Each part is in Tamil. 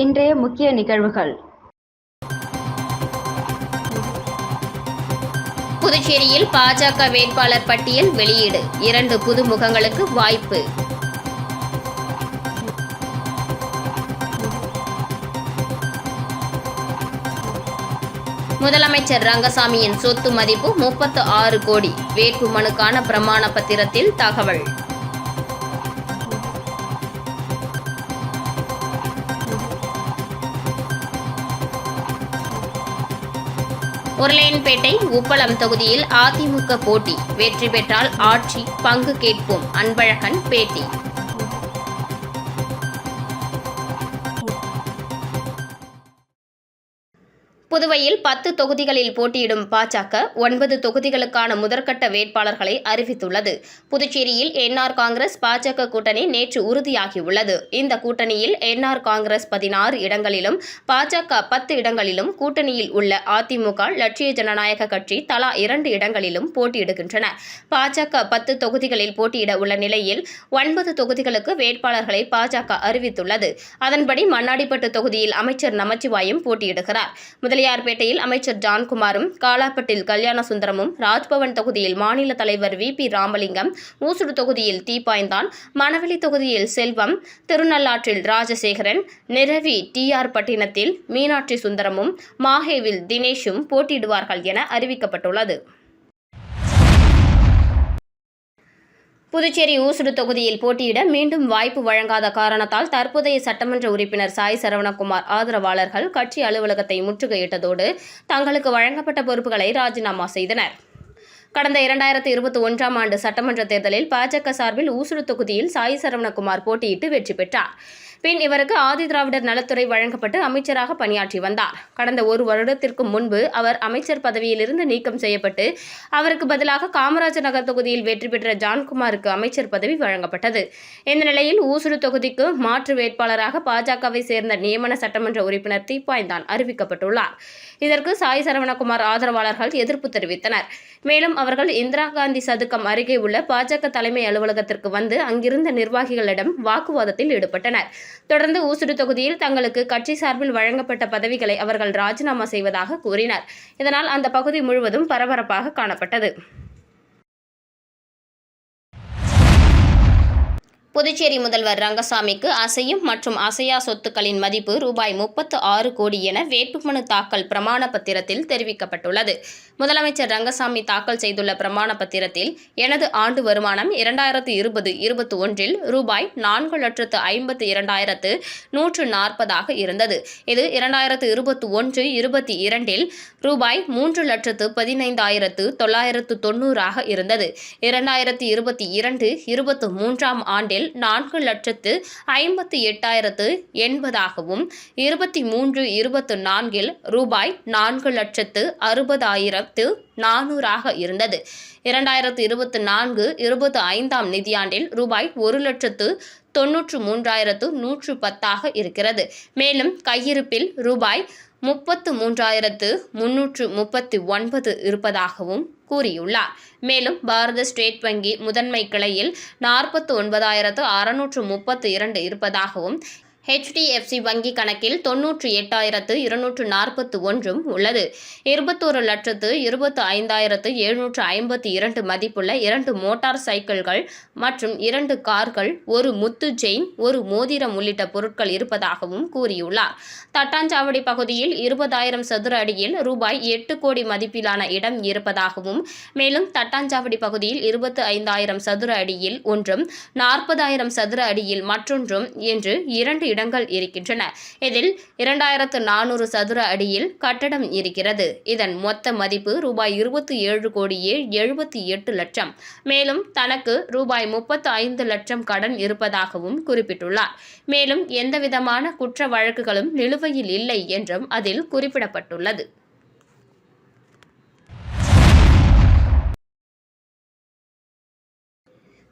இன்றைய முக்கிய நிகழ்வுகள். புதுச்சேரியில் பாஜக வேட்பாளர் பட்டியல் வெளியீடு. 2 புது முகங்களுக்கு வாய்ப்பு. முதலமைச்சர் ரங்கசாமியின் சொத்து மதிப்பு 36 கோடி. வேட்புமனுக்கான பிரமாண பத்திரத்தில் தகவல். உருளையன்பேட்டை உப்பளம் தொகுதியில் அதிமுக போட்டி. வெற்றி பெற்றால் ஆட்சி பங்கு கேட்போம். அன்பழகன் பேட்டி. புதுவையில் 10 தொகுதிகளில் போட்டியிடும் பாஜக 9 தொகுதிகளுக்கான முதற்கட்ட வேட்பாளர்களை அறிவித்துள்ளது. புதுச்சேரியில் என்ஆர் காங்கிரஸ் பாஜக கூட்டணி நேற்று உறுதியாகியுள்ளது. இந்த கூட்டணியில் என்ஆர் காங்கிரஸ் 16 இடங்களிலும் பாஜக 10 இடங்களிலும், கூட்டணியில் உள்ள அதிமுக, லட்சிய ஜனநாயக கட்சி தலா 2 இடங்களிலும் போட்டியிடுகின்றன. பாஜக 10 தொகுதிகளில் போட்டியிட உள்ள நிலையில் 9 தொகுதிகளுக்கு வேட்பாளர்களை பாஜக அறிவித்துள்ளது. அதன்படி மண்ணாடிப்பட்டு தொகுதியில் அமைச்சர் நமச்சிவாயம் போட்டியிடுகிறார். முதலியார்பேட்டையில் அமைச்சர் ஜான்குமாரும், காலாப்பட்டில் கல்யாணசுந்தரமும், ராஜ்பவன் தொகுதியில் மாநில தலைவர் VP ராமலிங்கம், ஊசுடு தொகுதியில் தீப்பாய்ந்தான், மணவெளி தொகுதியில் செல்வம், திருநள்ளாற்றில் ராஜசேகரன், நிரவி TR பட்டினத்தில் மீனாட்சி சுந்தரமும், மாஹேவில் தினேஷும் போட்டியிடுவார்கள் என அறிவிக்கப்பட்டுள்ளது. புதுச்சேரி ஊசுடு தொகுதியில் போட்டியிட மீண்டும் வாய்ப்பு வழங்காத காரணத்தால் தற்போதைய சட்டமன்ற உறுப்பினர் சாய் சரவணகுமார் ஆதரவாளர்கள் கட்சி அலுவலகத்தை முற்றுகையிட்டதோடு தங்களுக்கு வழங்கப்பட்ட பொறுப்புகளை ராஜினாமா செய்தனர். கடந்த 2021ஆம் ஆண்டு சட்டமன்ற தேர்தலில் பாஜக சார்பில் ஊசுடு தொகுதியில் சாய் சரவணகுமார் போட்டியிட்டு வெற்றி பெற்றார். பின் இவருக்கு ஆதிதிராவிடர் நலத்துறை வழங்கப்பட்டு அமைச்சராக பணியாற்றி வந்தார். கடந்த 1 வருடத்திற்கு முன்பு அவர் அமைச்சர் பதவியிலிருந்து நீக்கம் செய்யப்பட்டு அவருக்கு பதிலாக காமராஜர் நகர் தொகுதியில் வெற்றி பெற்ற ஜான்குமாருக்கு அமைச்சர் பதவி வழங்கப்பட்டது. இந்த நிலையில் ஊசுடு தொகுதிக்கு மாற்று வேட்பாளராக பாஜகவை சேர்ந்த நியமன சட்டமன்ற உறுப்பினர் தீப்பாய்ந்தான் அறிவிக்கப்பட்டுள்ளார். இதற்கு சாய் சரவணகுமார் ஆதரவாளர்கள் எதிர்ப்பு தெரிவித்தனர். மேலும் அவர்கள் இந்திரா காந்தி சதுக்கம் அருகே உள்ள பாஜக தலைமை அலுவலகத்திற்கு வந்து அங்கிருந்த நிர்வாகிகளிடம் வாக்குவாதத்தில் ஈடுபட்டனர். தொடர்ந்து ஊசுடு தொகுதியில் தங்களுக்கு கட்சி சார்பில் வழங்கப்பட்ட பதவிகளை அவர்கள் ராஜினாமா செய்வதாக கூறினர். இதனால் அந்த பகுதி முழுவதும் பரபரப்பாக காணப்பட்டது. புதுச்சேரி முதல்வர் ரங்கசாமிக்கு அசையும் மற்றும் அசையா சொத்துக்களின் மதிப்பு ரூபாய் 36 கோடி என வேட்புமனு தாக்கல் பிரமாண பத்திரத்தில் தெரிவிக்கப்பட்டுள்ளது. முதலமைச்சர் ரங்கசாமி தாக்கல் செய்துள்ள பிரமாண பத்திரத்தில், எனது ஆண்டு வருமானம் 2020-21இல் ரூபாய் 4,52,140 இருந்தது. இது 2021-22இல் ரூபாய் 3,15,990 இருந்தது. 2022-23ஆம் ஆண்டில் 4,58,080 23-24இல் ரூபாய் 4,60,400 இருந்தது. 2024-25ஆம் நிதியாண்டில் ரூபாய் 1,93,110 இருக்கிறது. மேலும் கையிருப்பில் ரூபாய் 33,339 இருப்பதாகவும் கூறியுள்ளார். மேலும் பாரத ஸ்டேட் வங்கி முதன்மை கிளையில் 49,632 இருப்பதாகவும், HDFC வங்கி கணக்கில் 98,241 உள்ளது. 21,25,752 மதிப்புள்ள 2 மோட்டார் சைக்கிள்கள் மற்றும் 2 கார்கள், 1 முத்து செயின், 1 மோதிரம் உள்ளிட்ட பொருட்கள் இருப்பதாகவும் கூறியுள்ளார். தட்டாஞ்சாவடி பகுதியில் 20,000 சதுர அடியில் ரூபாய் 8 கோடி மதிப்பிலான இடம் இருப்பதாகவும், மேலும் தட்டாஞ்சாவடி பகுதியில் 25,000 சதுர அடியில் ஒன்றும், 40,000 சதுர அடியில் மற்றொன்றும் என்று 2 இடங்கள் இருக்கின்றன. இதில் 2,400 சதுர அடியில் கட்டடம் இருக்கிறது. இதன் மொத்த மதிப்பு ரூபாய் 27,78 லட்சம். மேலும் தனக்கு ரூபாய் 35 லட்சம் கடன் இருப்பதாகவும் குறிப்பிட்டுள்ளார். மேலும் எந்தவிதமான குற்ற வழக்குகளும் நிலுவையில் இல்லை என்றும் அதில் குறிப்பிடப்பட்டுள்ளது.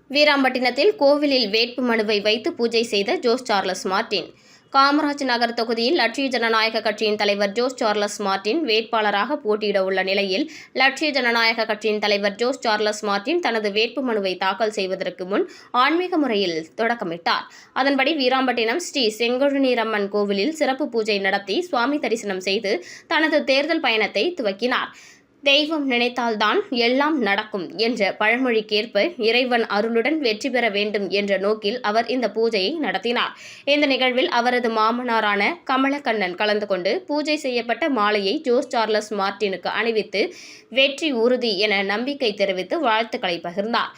வீராம்பட்டினத்தில் கோவிலில் வேட்பு மனுவை வைத்து பூஜை செய்த Jose Charles Martin. Kamaraj Nagar தொகுதியில் லட்சிய ஜனநாயக கட்சியின் தலைவர் ஜோஸ் சார்லஸ் மார்டின் வேட்பாளராக போட்டியிட உள்ள நிலையில் லட்சிய ஜனநாயக கட்சியின் தலைவர் ஜோஸ் சார்லஸ் மார்டின் தனது வேட்புமனுவை தாக்கல் செய்வதற்கு முன் ஆன்மீக முறையில் தொடக்கமிட்டார். அதன்படி வீராம்பட்டினம் ஸ்ரீ செங்கழுநீரம்மன் கோவிலில் சிறப்பு பூஜை நடத்தி சுவாமி தரிசனம் செய்து தனது தேர்தல் பயணத்தை துவக்கினார். தெய்வம் நினைத்தால்தான் எல்லாம் நடக்கும் என்ற பழமொழிக்கேற்ப இறைவன் அருளுடன் வெற்றி பெற வேண்டும் என்ற நோக்கில் அவர் இந்த பூஜையை நடத்தினார். இந்த நிகழ்வில் அவரது மாமனாரான கமலக்கண்ணன் கலந்து கொண்டு பூஜை செய்யப்பட்ட மாலையை ஜோஸ் சார்லஸ் மார்டினுக்கு அணிவித்து வெற்றி உறுதி என நம்பிக்கை தெரிவித்து வாழ்த்துக்களை பகிர்ந்தார்.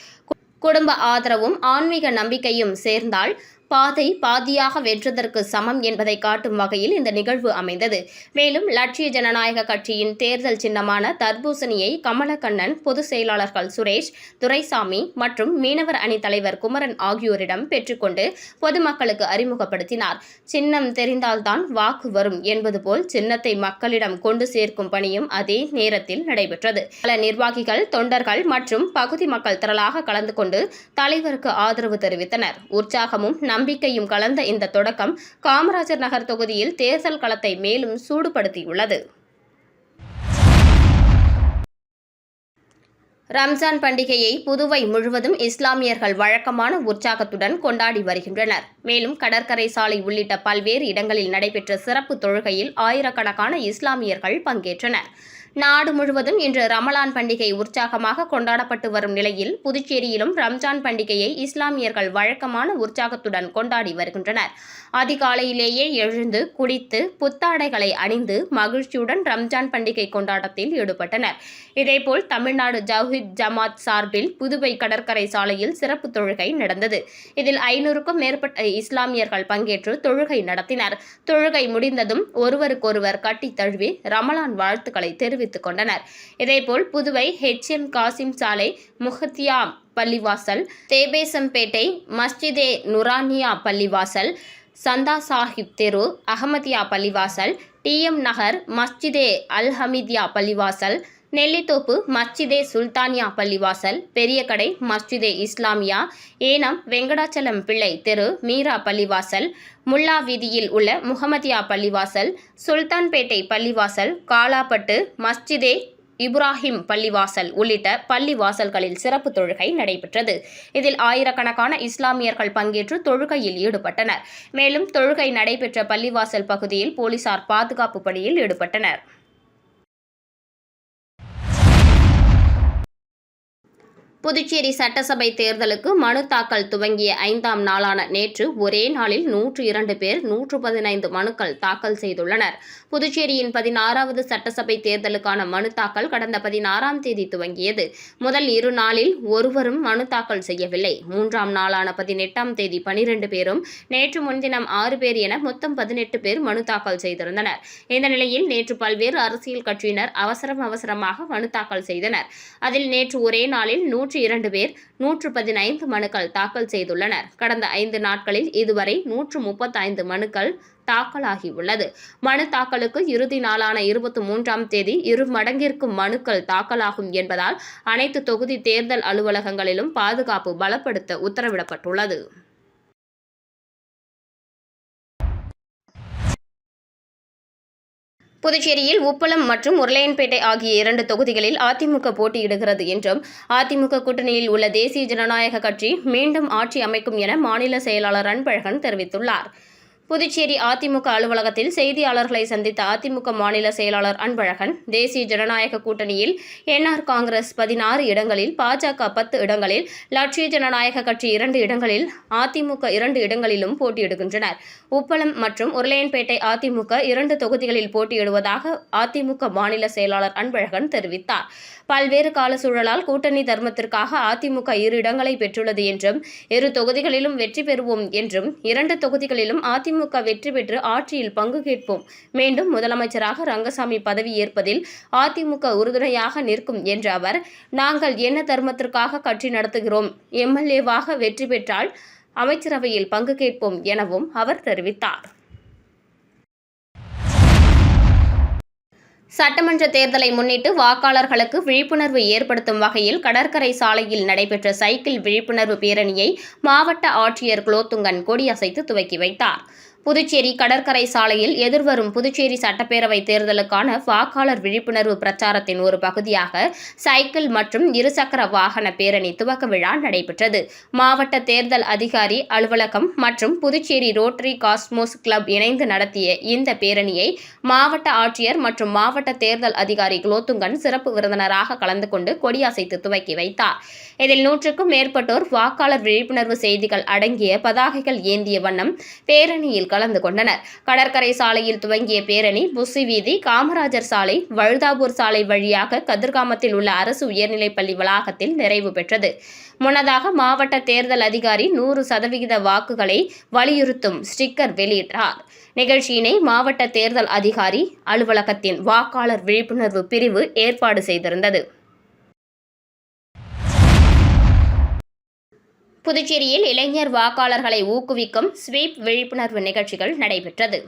குடும்ப ஆதரவும் ஆன்மீக நம்பிக்கையும் சேர்ந்தால் பாதை பாதியாக வென்றதற்கு சமம் என்பதை காட்டும் வகையில் இந்த நிகழ்வு அமைந்தது. மேலும் லட்சிய ஜனநாயக கட்சியின் தேர்தல் சின்னமான தர்பூசணியை கமலக்கண்ணன், பொதுச் செயலாளர்கள் சுரேஷ், துரைசாமி மற்றும் மீனவர் அணி தலைவர் குமரன் ஆகியோரிடம் பெற்றுக்கொண்டு பொதுமக்களுக்கு அறிமுகப்படுத்தினார். சின்னம் தெரிந்தால்தான் வாக்கு வரும் என்பது போல் சின்னத்தை மக்களிடம் கொண்டு சேர்க்கும் பணியும் அதே நேரத்தில் நடைபெற்றது. பல நிர்வாகிகள், தொண்டர்கள் மற்றும் பகுதி மக்கள் திரளாக கலந்து கொண்டு தலைவருக்கு ஆதரவு தெரிவித்தனர். உற்சாகமும் நம்பிக்கையும் கலந்த இந்த தொடக்கம் காமராஜர் நகர் தொகுதியில் தேர்தல் களத்தை மேலும் சூடுபடுத்தியுள்ளது. ரம்ஜான் பண்டிகையை புதுவை முழுவதும் இஸ்லாமியர்கள் வழக்கமான உற்சாகத்துடன் கொண்டாடி வருகின்றனர். மேலும் கடற்கரை சாலை உள்ளிட்ட பல்வேறு இடங்களில் நடைபெற்ற சிறப்பு தொழுகையில் ஆயிரக்கணக்கான இஸ்லாமியர்கள் பங்கேற்றனர். நாடு முழுவதும் இன்று ரமலான் பண்டிகை உற்சாகமாக கொண்டாடப்பட்டு வரும் நிலையில் புதுச்சேரியிலும் ரம்ஜான் பண்டிகையை இஸ்லாமியர்கள் வழக்கமான உற்சாகத்துடன் கொண்டாடி வருகின்றனர். அதிகாலையிலேயே எழுந்து குளித்து புத்தாடைகளை அணிந்து மகிழ்ச்சியுடன் ரம்ஜான் பண்டிகை கொண்டாட்டத்தில் ஈடுபட்டனர். இதேபோல் தமிழ்நாடு ஜவ்ஹீத் ஜமாத் சார்பில் புதுவை கடற்கரை சாலையில் சிறப்பு தொழுகை நடந்தது. இதில் 500க்கும் மேற்பட்ட இஸ்லாமியர்கள் பங்கேற்று தொழுகை நடத்தினர். தொழுகை முடிந்ததும் ஒருவருக்கொருவர் கட்டித் தழுவி ரமலான் வாழ்த்துக்களை தெரிவித்துக் கொண்டனர். இதேபோல் புதுவை HM காசிம் சாலை, முஹத்தியா பள்ளிவாசல், தேபேசம்பேட்டை மஸ்ஜிதே நுரானியா பள்ளிவாசல், சந்தா சாஹிப் தெரு, அகமதியா பள்ளிவாசல், TM நகர் மஸ்ஜிதே அல் ஹமீதியா பள்ளிவாசல், நெல்லித்தோப்பு மஸ்ஜிதே சுல்தானியா பள்ளிவாசல், பெரியகடை மஸ்ஜிதே இஸ்லாமியா, ஏனம் வெங்கடாச்சலம் பிள்ளை தெரு மீரா பள்ளிவாசல், முல்லா வீதியில் உள்ள முகமதியா பள்ளிவாசல், சுல்தான்பேட்டை பள்ளிவாசல், காலாப்பட்டு மஸ்ஜிதே இப்ராஹிம் பள்ளிவாசல் உள்ளிட்ட பள்ளிவாசல்களில் சிறப்பு தொழுகை நடைபெற்றது. இதில் ஆயிரக்கணக்கான இஸ்லாமியர்கள் பங்கேற்று தொழுகையில் ஈடுபட்டனர். மேலும் தொழுகை நடைபெற்ற பள்ளிவாசல் பகுதியில் போலீசார் பாதுகாப்பு பணியில் ஈடுபட்டனர். புதுச்சேரி சட்டசபை தேர்தலுக்கு மனு தாக்கல் துவங்கிய 5ஆம் நாளான நேற்று ஒரே நாளில் 102 பேர் 115 மனுக்கள் தாக்கல் செய்துள்ளனர். புதுச்சேரியின் 16வது சட்டசபை தேர்தலுக்கான மனு தாக்கல் கடந்த 16ஆம் தேதி துவங்கியது. முதல் 2 நாளில் ஒருவரும் மனு தாக்கல் செய்யவில்லை. 3ஆம் நாளான 18ஆம் தேதி 12 பேரும், நேற்று முன்தினம் 6 பேர் என மொத்தம் 18 பேர் மனு தாக்கல் செய்திருந்தனர். இந்த நிலையில் நேற்று பல்வேறு அரசியல் கட்சியினர் அவசரமாக மனு தாக்கல் செய்தனர். அதில் நேற்று ஒரே நாளில் 102 பேர் 115 மனுக்கள் தாக்கல் செய்துள்ளனர். கடந்த 5 நாட்களில் இதுவரை 135 மனுக்கள் தாக்கலாகியுள்ளது. மனு தாக்கலுக்கு இறுதி நாளான 23ஆம் தேதி 2 மடங்கிற்கும் மனுக்கள் தாக்கலாகும் என்பதால் அனைத்து தொகுதி தேர்தல் அலுவலகங்களிலும் பாதுகாப்பு பலப்படுத்த உத்தரவிடப்பட்டுள்ளது. புதுச்சேரியில் உப்பளம் மற்றும் உருளையன்பேட்டை ஆகிய 2 தொகுதிகளில் அதிமுக போட்டியிடுகிறது என்றும், அதிமுக கூட்டணியில் உள்ள தேசிய ஜனநாயக கட்சி மீண்டும் ஆட்சி அமைக்கும் என மாநில செயலாளர் அன்பழகன் தெரிவித்துள்ளார். புதுச்சேரி அதிமுக அலுவலகத்தில் செய்தியாளர்களை சந்தித்த அதிமுக மாநில செயலாளர் அன்பழகன், தேசிய ஜனநாயக கூட்டணியில் NR காங்கிரஸ் 16 இடங்களில், பாஜக 10 இடங்களில், லட்சிய ஜனநாயக கட்சி 2 இடங்களில், அதிமுக 2 இடங்களிலும் போட்டியிடுகின்றனர். உப்பளம் மற்றும் உருளையன்பேட்டை அதிமுக 2 தொகுதிகளில் போட்டியிடுவதாக அதிமுக மாநில செயலாளர் அன்பழகன் தெரிவித்தார். பல்வேறு கால சூழலால் கூட்டணி தர்மத்திற்காக அதிமுக 2 இடங்களை பெற்றுள்ளது என்றும், 2 தொகுதிகளிலும் வெற்றி பெறுவோம் என்றும், 2 தொகுதிகளிலும் அதிமுக வெற்றி பெற்று ஆட்சியில் பங்கு கேட்போம். மீண்டும் முதலமைச்சராக ரங்கசாமி பதவி ஏற்பதில் அதிமுக உறுதுணையாக நிற்கும் என்ற அவர், நாங்கள் என்ன தர்மத்திற்காக கட்சி நடத்துகிறோம், MLA-வாக வெற்றி பெற்றால் அமைச்சரவையில் பங்கு கேட்போம் எனவும் அவர் தெரிவித்தார். சட்டமன்ற தேர்தலை முன்னிட்டு வாக்காளர்களுக்கு விழிப்புணர்வு ஏற்படுத்தும் வகையில் கடற்கரை சாலையில் நடைபெற்ற சைக்கிள் விழிப்புணர்வு பேரணியை மாவட்ட ஆட்சியர் குலோத்துங்கன் கொடியசைத்து துவக்கி வைத்தார். புதுச்சேரி கடற்கரை சாலையில் எதிர்வரும் புதுச்சேரி சட்டப்பேரவை தேர்தலுக்கான வாக்காளர் விழிப்புணர்வு பிரச்சாரத்தின் ஒரு பகுதியாக சைக்கிள் மற்றும் இருசக்கர வாகன பேரணி துவக்க விழா நடைபெற்றது. மாவட்ட தேர்தல் அதிகாரி அலுவலகம் மற்றும் புதுச்சேரி ரோட்டரி காஸ்மோஸ் கிளப் இணைந்து நடத்திய இந்த பேரணியை மாவட்ட ஆட்சியர் மற்றும் மாவட்ட தேர்தல் அதிகாரி குலோத்துங்கன் சிறப்பு விருந்தினராக கலந்து கொண்டு கொடியசைத்து துவக்கி வைத்தார். இதில் 100க்கும் மேற்பட்டோர் வாக்காளர் விழிப்புணர்வு செய்திகள் அடங்கிய பதாகைகள் ஏந்திய வண்ணம் பேரணியில் கலந்து கொண்டனர். கடற்கரை சாலையில் துவங்கிய பேரணி புஸ்ஸி வீதி, காமராஜர் சாலை, வழுதாவூர் சாலை வழியாக கதிர்காமத்தில் உள்ள அரசு உயர்நிலைப்பள்ளி வளாகத்தில் நிறைவு பெற்றது. முன்னதாக மாவட்ட தேர்தல் அதிகாரி 100% வாக்குகளை வலியுறுத்தும் ஸ்டிக்கர் வெளியிட்டார். நிகழ்ச்சியினை மாவட்ட தேர்தல் அதிகாரி அலுவலகத்தின் வாக்காளர் விழிப்புணர்வு பிரிவு ஏற்பாடு செய்திருந்தது. புதுச்சேரியில் இளைஞர் வாக்காளர்களை ஊக்குவிக்கும் ஸ்வீப் விழிப்புணர்வு நிகழ்ச்சிகள் நடைபெற்றது.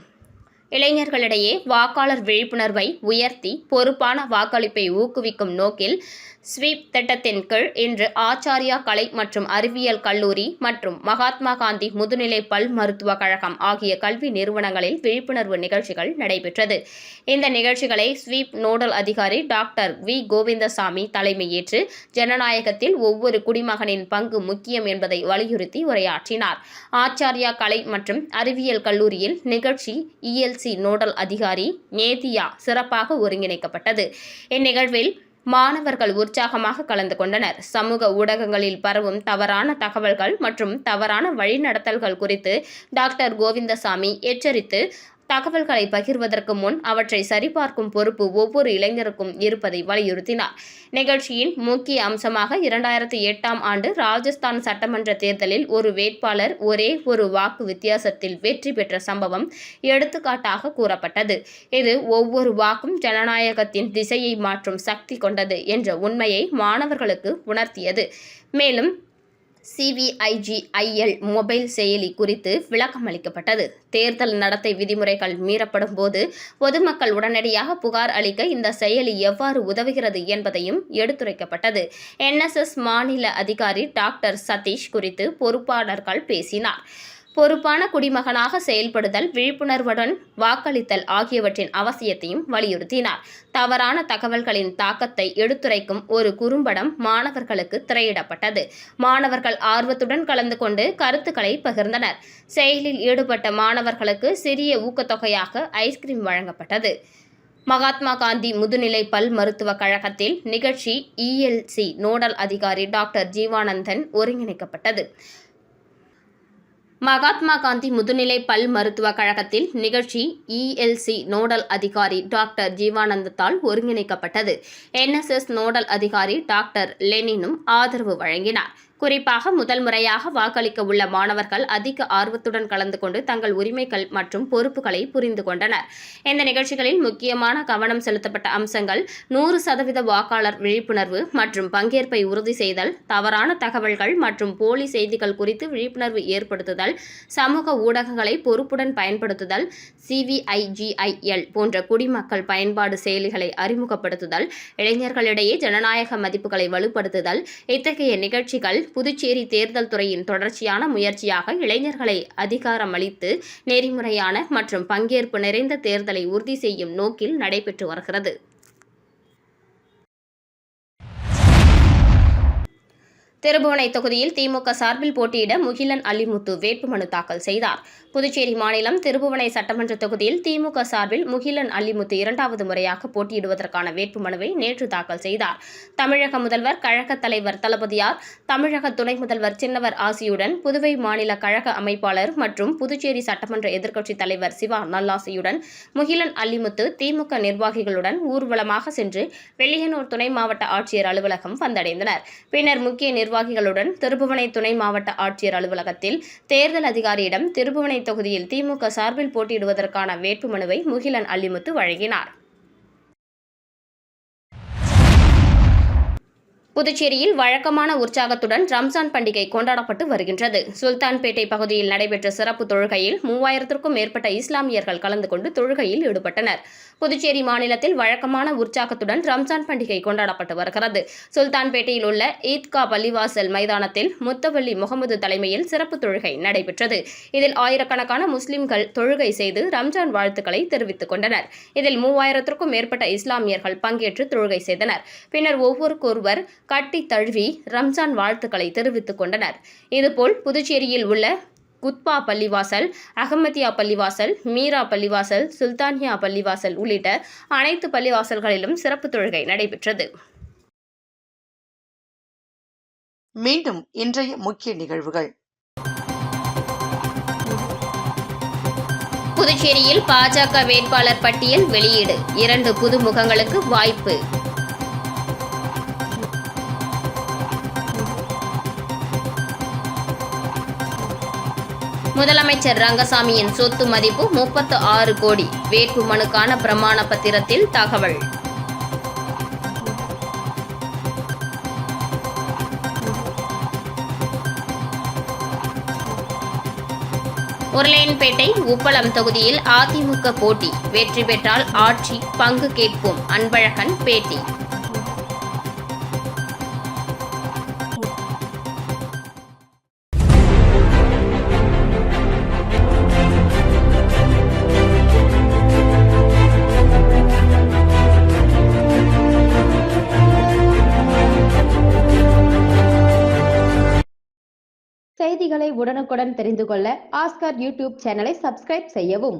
இளைஞர்களிடையே வாக்காளர் விழிப்புணர்வை உயர்த்தி பொறுப்பான வாக்களிப்பை ஊக்குவிக்கும் நோக்கில் ஸ்வீப் திட்டத்தின் கீழ் இன்று ஆச்சாரியா கலை மற்றும் அறிவியல் கல்லூரி மற்றும் மகாத்மா காந்தி முதுநிலை பல் மருத்துவக் கழகம் ஆகிய கல்வி நிறுவனங்களில் விழிப்புணர்வு நிகழ்ச்சிகள் நடைபெற்றது. இந்த நிகழ்ச்சிகளை ஸ்வீப் நோடல் அதிகாரி டாக்டர் வி. கோவிந்தசாமி தலைமையேற்று ஜனநாயகத்தில் ஒவ்வொரு குடிமகனின் பங்கு முக்கியம் என்பதை வலியுறுத்தி உரையாற்றினார். ஆச்சாரியா கலை மற்றும் அறிவியல் கல்லூரியில் நிகழ்ச்சி ELC நோடல் அதிகாரி நேதியா சிறப்பாக ஒருங்கிணைக்கப்பட்டது. இந்நிகழ்வில் மாணவர்கள் உற்சாகமாக கலந்து கொண்டனர். சமூக ஊடகங்களில் பரவும் தவறான தகவல்கள் மற்றும் தவறான வழிநடத்தல்கள் குறித்து டாக்டர் கோவிந்தசாமி எச்சரித்து தகவல்களை பகிர்வதற்கு முன் அவற்றை சரிபார்க்கும் பொறுப்பு ஒவ்வொரு இளைஞருக்கும் இருப்பதை வலியுறுத்தினார். நிகழ்ச்சியின் முக்கிய அம்சமாக 2008ஆம் ஆண்டு ராஜஸ்தான் சட்டமன்ற தேர்தலில் ஒரு வேட்பாளர் ஒரே ஒரு வாக்கு வித்தியாசத்தில் வெற்றி பெற்ற சம்பவம் எடுத்துக்காட்டாக கூறப்பட்டது. இது ஒவ்வொரு வாக்கும் ஜனநாயகத்தின் திசையை மாற்றும் சக்தி கொண்டது என்ற உண்மையை மாணவர்களுக்கு உணர்த்தியது. மேலும் CVIGIL மொபைல் செயலி குறித்து விளக்கம் அளிக்கப்பட்டது. தேர்தல் நடத்தை விதிமுறைகள் மீறப்படும் போது பொதுமக்கள் உடனடியாக புகார் அளிக்க இந்த செயலி எவ்வாறு உதவுகிறது என்பதையும் எடுத்துரைக்கப்பட்டது. NSS மாநில அதிகாரி டாக்டர் சதீஷ் குறித்து பொறுப்பாளர்கள் பேசினார். பொறுப்பான குடிமகனாக செயல்படுதல், விழிப்புணர்வுடன் வாக்களித்தல் ஆகியவற்றின் அவசியத்தையும் வலியுறுத்தினார். தவறான தகவல்களின் தாக்கத்தை எடுத்துரைக்கும் ஒரு குறும்படம் மாணவர்களுக்கு திரையிடப்பட்டது. மாணவர்கள் ஆர்வத்துடன் கலந்து கொண்டு கருத்துக்களை பகிர்ந்தனர். செயலில் ஈடுபட்ட மாணவர்களுக்கு சிறிய ஊக்கத்தொகையாக ஐஸ்கிரீம் வழங்கப்பட்டது. மகாத்மா காந்தி முதுநிலை பல் மருத்துவக் கழகத்தில் நிகழ்ச்சி ELC நோடல் அதிகாரி டாக்டர் ஜீவானந்தன் ஒருங்கிணைக்கப்பட்டது. மகாத்மா காந்தி முதுநிலை பல் மருத்துவக் கழகத்தில் நிகழ்ச்சி ELC நோடல் அதிகாரி டாக்டர் ஜீவானந்தத்தால் ஒருங்கிணைக்கப்பட்டது. NSS நோடல் அதிகாரி டாக்டர் லெனினும் ஆதரவு வழங்கினார். குறிப்பாக முதல் முறையாக வாக்களிக்க உள்ள மாணவர்கள் அதிக ஆர்வத்துடன் கலந்து கொண்டு தங்கள் உரிமைகள் மற்றும் பொறுப்புகளை புரிந்து கொண்டனர். இந்த நிகழ்ச்சிகளில் முக்கியமான கவனம் செலுத்தப்பட்ட அம்சங்கள் 100% வாக்காளர் விழிப்புணர்வு மற்றும் பங்கேற்பை உறுதி செய்தல், தவறான தகவல்கள் மற்றும் போலி செய்திகள் குறித்து விழிப்புணர்வு ஏற்படுத்துதல், சமூக ஊடகங்களை பொறுப்புடன் பயன்படுத்துதல், CVIGIL போன்ற குடிமக்கள் பயன்பாடு செயலிகளை அறிமுகப்படுத்துதல், இளைஞர்களிடையே ஜனநாயக மதிப்புகளை வலுப்படுத்துதல். இத்தகைய நிகழ்ச்சிகள் புதுச்சேரி தேர்தல் துறையின் தொடர்ச்சியான முயற்சியாக இளைஞர்களை அதிகாரமளித்து நெறிமுறையான மற்றும் பங்கேற்பு நிறைந்த தேர்தலை உறுதி செய்யும் நோக்கில் நடைபெற்று வருகிறது. திருபுவனை தொகுதியில் திமுக சார்பில் போட்டியிட முகிலன் அலிமுத்து வேட்புமனு தாக்கல் செய்தார். புதுச்சேரி மாநிலம் திருபுவனை சட்டமன்ற தொகுதியில் திமுக சார்பில் முகிலன் அலிமுத்து 2வது முறையாக போட்டியிடுவதற்கான வேட்புமனுவை நேற்று தாக்கல் செய்தார். தமிழக முதல்வர் கழக தலைவர் தளபதியார், தமிழக துணை முதல்வர் சின்னவர் ஆசியுடன் புதுவை மாநில கழக அமைப்பாளர் மற்றும் புதுச்சேரி சட்டமன்ற எதிர்க்கட்சித் தலைவர் சிவா நல்லாசியுடன் முகிலன் அலிமுத்து திமுக நிர்வாகிகளுடன் ஊர்வலமாக சென்று வெள்ளியனூர் துணை மாவட்ட ஆட்சியர் அலுவலகம் வந்தடைந்தனர். பின்னர் முக்கிய நிர்வாகிகளுடன் திருபுவனை துணை மாவட்ட ஆட்சியர் அலுவலகத்தில் தேர்தல் அதிகாரியிடம் திருபுவனை தொகுதியில் திமுக சார்பில் போட்டியிடுவதற்கான வேட்புமனுவை முகிலன் அலிமுத்து வழங்கினார். புதுச்சேரியில் வழக்கமான உற்சாகத்துடன் ரம்ஜான் பண்டிகை கொண்டாடப்பட்டு வருகின்றது. சுல்தான்பேட்டை பகுதியில் நடைபெற்ற சிறப்பு தொழுகையில் 3000க்கும் மேற்பட்ட இஸ்லாமியர்கள் கலந்து கொண்டு தொழுகையில் ஈடுபட்டனர். புதுச்சேரி மாநிலத்தில் வழக்கமான உற்சாகத்துடன் ரம்ஜான் பண்டிகை கொண்டாடப்பட்டு வருகிறது. சுல்தான்பேட்டையில் உள்ள ஈத்கா பள்ளிவாசல் மைதானத்தில் முத்தவள்ளி முகமது தலைமையில் சிறப்பு தொழுகை நடைபெற்றது. இதில் ஆயிரக்கணக்கான முஸ்லிம்கள் தொழுகை செய்து ரம்ஜான் வாழ்த்துக்களை தெரிவித்துக் கொண்டனர். இதில் 3000க்கும் மேற்பட்ட இஸ்லாமியர்கள் பங்கேற்று தொழுகை செய்தனர். பின்னர் ஒவ்வொருக்கொருவர் கட்டி தழுவி ரம்ஜான் வாழ்த்துக்களை தெரிவித்துக் கொண்டனர். இதுபோல் புதுச்சேரியில் உள்ள குத்பா பள்ளிவாசல், அகமதியா பள்ளிவாசல், மீரா பள்ளிவாசல், சுல்தானியா பள்ளிவாசல் உள்ளிட்ட அனைத்து பள்ளிவாசல்களிலும் சிறப்பு தொழுகை நடைபெற்றது. மீண்டும் இன்றைய முக்கிய நிகழ்வுகள். புதுச்சேரியில் பாஜக வேட்பாளர் பட்டியல் வெளியீடு. 2 புது முகங்களுக்கு வாய்ப்பு. முதலமைச்சர் ரங்கசாமியின் சொத்து மதிப்பு 36 கோடி. வேட்பு மனுக்கான பிரமாண பத்திரத்தில் தகவல். உருளையன்பேட்டை உப்பளம் தொகுதியில் அதிமுக போட்டி. வெற்றி பெற்றால் ஆட்சி பங்கு கேட்போம். அன்பழகன் பேட்டி. செய்திகளை உடனுக்குடன் தெரிந்து கொள்ள ஆஸ்கார் யூடியூப் சேனலை சப்ஸ்கிரைப் செய்யவும்.